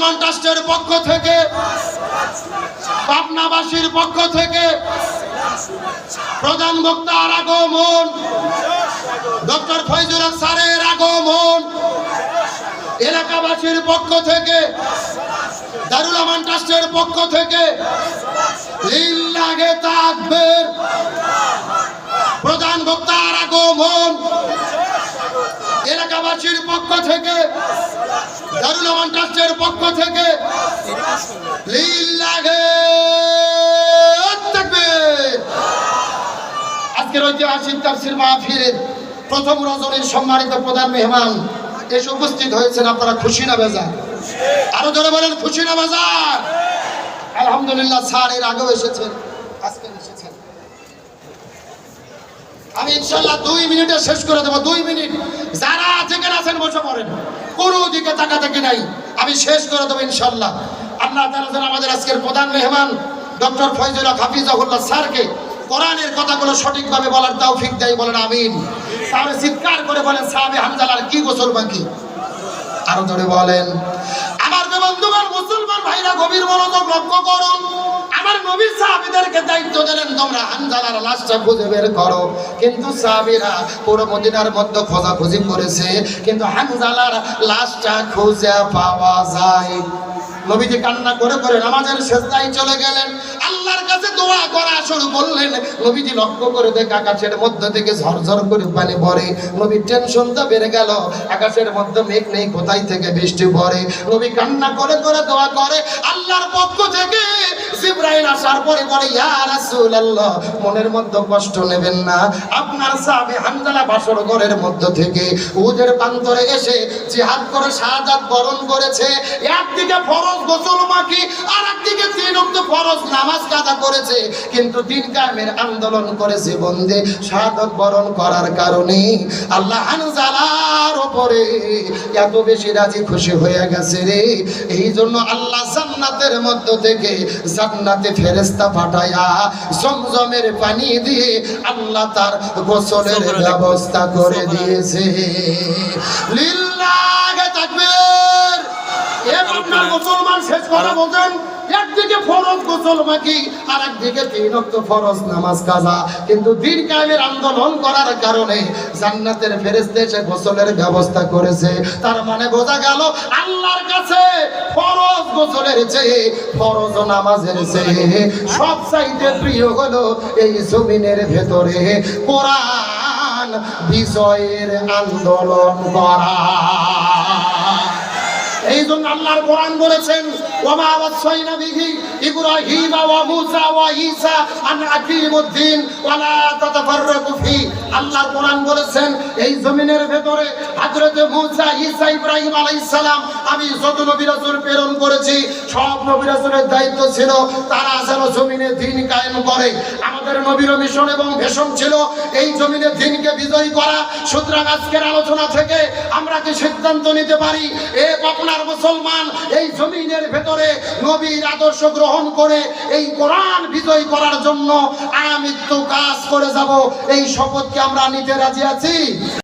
রহমান ট্রাস্টের পক্ষ থেকে, পাবনাবাসীর পক্ষ থেকে প্রধান বক্তার আগমন, ডক্টর ফয়জুল হক স্যারের আগমন, এলাকাবাসীর পক্ষ থেকে, দারুল আমান ট্রাস্টের পক্ষ থেকে লিল্লাহে তাকবীর, প্রধান বক্তার আগমন, এলাকাবাসীর পক্ষ থেকে, দারুল আমান ট্রাস্টের পক্ষ থেকে লিল্লাহে তাকবীর। আজকের ঐতিহাসিক তাফসীর মাহফিলের প্রথম রজনীর সম্মানিত প্রধান মেহমান এসে উপস্থিত হয়েছেন। আপনারা খুশি না বেজার? আরো জোরে বলেন, খুশি না বেজার? আলহামদুলিল্লাহ, স্যার এর আগেও এসেছেন, আজকে এসেছেন। আমি ইনশাআল্লাহ 2 মিনিটে শেষ করে দেবো। 2 মিনিট। যারা যেখানে আছেন বসে পড়েন, কোনো দিকে তাকাতাকি নাই, আমি শেষ করে দেবো ইনশাআল্লাহ। আল্লাহ তাআলা যেন আমাদের আজকের প্রধান মেহমান ডক্টর ফয়জুল হক হাফিজাহুল্লাহ স্যারকে কোরআনের কথাগুলো সঠিকভাবে বলার তৌফিক দেয়, বলেন আমিন। তাহলে চিৎকার করে বলেন, সাহাবে হামজালার কি গোসল বাকি? আরো জোরে বলেন। আমার বন্ধুগণ, মুসলমান ভাইরা গভীর মনোযোগ লক্ষ্য করুন। আমার নবী সাহাবীদেরকে দায়িত্ব দিলেন, তোমরা হামজালার লাশটা খুঁজে বের করো। কিন্তু সাহাবীরা পুরো মদিনার মধ্যে খোঁজাখুঁজি করেছে, কিন্তু হামজালার লাশটা খুঁজে পাওয়া যায়। নবীজি কান্না করে করে নামাজের সিজদায় চলে গেলেন, আল্লাহর কাছে দোয়া করা শুরু করলেন। নবীজি লক্ষ্য করে দেখে আকাশের মধ্যে থেকে ঝরঝর করে পানি পড়ে। নবীর টেনশনটা বেড়ে গেল, আকাশের মধ্যে মেঘ নেই, কোথায় থেকে বৃষ্টি পড়ে। নবী কান্না করে করে দোয়া করে, আল্লাহর পক্ষ থেকে জিবরাইল আসার পরে বলে, ইয়া রাসূলুল্লাহ, মনের মধ্যে কষ্ট নেবেন না, আপনার সাহাবী হামজালা বাসর ঘরের মধ্য থেকে উহুদের প্রান্তরে এসে জিহাদ করে শাহাদাত বরণ করেছে। একদিকে ফরজ গোসল বাকি, আর একদিকে 3 ওয়াক্ত ফরজ নামাজ কাজা করেছে, কিন্তু দিন কায়েমের আন্দোলন করেছে। বন্দে শাহাদাত বরণ করার কারণে আল্লাহ হামজালার উপরে এত বেশি রাজি খুশি হয়ে গেছে রে। এই জন্য আল্লাহ জান্নাতের মধ্য থেকে জান্নাতে ফেরেশতা পাঠায়া জমজমের পানি দিয়ে আল্লাহ তার গোসলের ব্যবস্থা করে দিয়েছে। লিল্লাহে তাকবীর। আপনার মুসলমান শেষ কথা বলেন, একদিকে ফরজ গোসল বাকি, আর একদিকে 3 ওয়াক্ত ফরজ নামাজ কাজা, কিন্তু দিন কায়েমের আন্দোলন করার কারণে জান্নাতের ফেরেশতা এসে গোসলের ব্যবস্থা করেছে। তার মানে বোঝা গেল, আল্লাহর কাছে ফরজ গোসলের চেয়ে, ফরজ নামাজের চেয়ে সবচাইতে প্রিয় হলো এই জমিনের ভেতরে কোরআন বিজয়ের আন্দোলন করা। এই জন্য আল্লাহর কোরআন বলেছেন, ওয়ামা ওয়াসাইনা বিহি ইব্রাহিম ওয়া মূসা ওয়া ঈসা আন আকিমুদ্দিন ওয়া লা তাতাফাররাকু ফি। আল্লাহর কোরআন বলেছেন, এই জমিনের ভেতরে হযরত মূসা, ঈসা, ইব্রাহিম আলাইহিস সালাম, আমি যত নবী রাসূল প্রেরণ করেছি, সব নবী রাসূলের দায়িত্ব ছিল তারা যেন জমিনে দ্বীন কায়েম করে। আমাদের নবীর মিশন এবং ভীষণ ছিল এই জমিনে দ্বীনকে বিজয়ী করা। সুতরাং আজকের আলোচনা থেকে আমরা কি সিদ্ধান্ত নিতে পারি, আপনার মুসলমান এই জমিনের ভেতরে নবীর আদর্শ গ্রহণ করে এই কোরআন বিজয় করার জন্য আমৃত্যু কাজ করে যাব, এই শপথকে আমরা নিতে রাজি আছি?